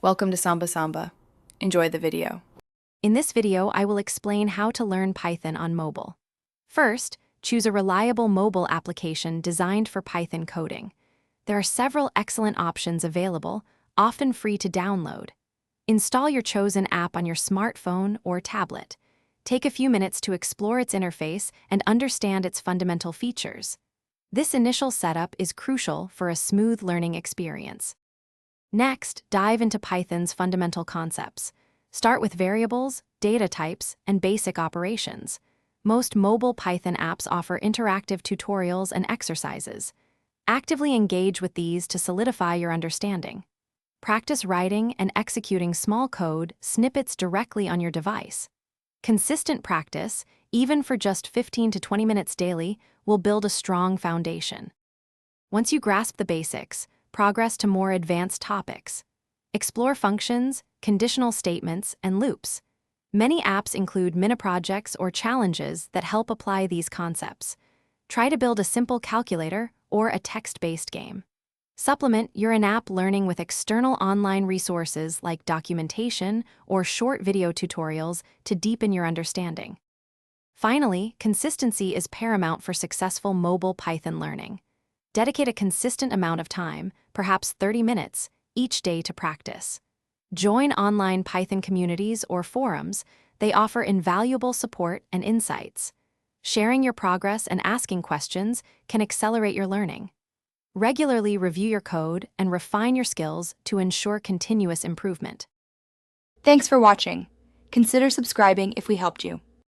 Welcome to Samba Samba. Enjoy the video. In this video, I will explain how to learn Python on mobile. First, choose a reliable mobile application designed for Python coding. There are several excellent options available, often free to download. Install your chosen app on your smartphone or tablet. Take a few minutes to explore its interface and understand its fundamental features. This initial setup is crucial for a smooth learning experience. Next, dive into Python's fundamental concepts. Start with variables, data types, and basic operations. Most mobile Python apps offer interactive tutorials and exercises. Actively engage with these to solidify your understanding. Practice writing and executing small code snippets directly on your device. Consistent practice, even for just 15 to 20 minutes daily, will build a strong foundation. Once you grasp the basics, progress to more advanced topics. Explore functions, conditional statements, and loops. Many apps include mini-projects or challenges that help apply these concepts. Try to build a simple calculator or a text-based game. Supplement your in-app learning with external online resources like documentation or short video tutorials to deepen your understanding. Finally, consistency is paramount for successful mobile Python learning. Dedicate a consistent amount of time, perhaps 30 minutes, each day to practice. Join online Python communities or forums. They offer invaluable support and insights. Sharing your progress and asking questions can accelerate your learning. Regularly review your code and refine your skills to ensure continuous improvement. Thanks for watching. Consider subscribing if we helped you.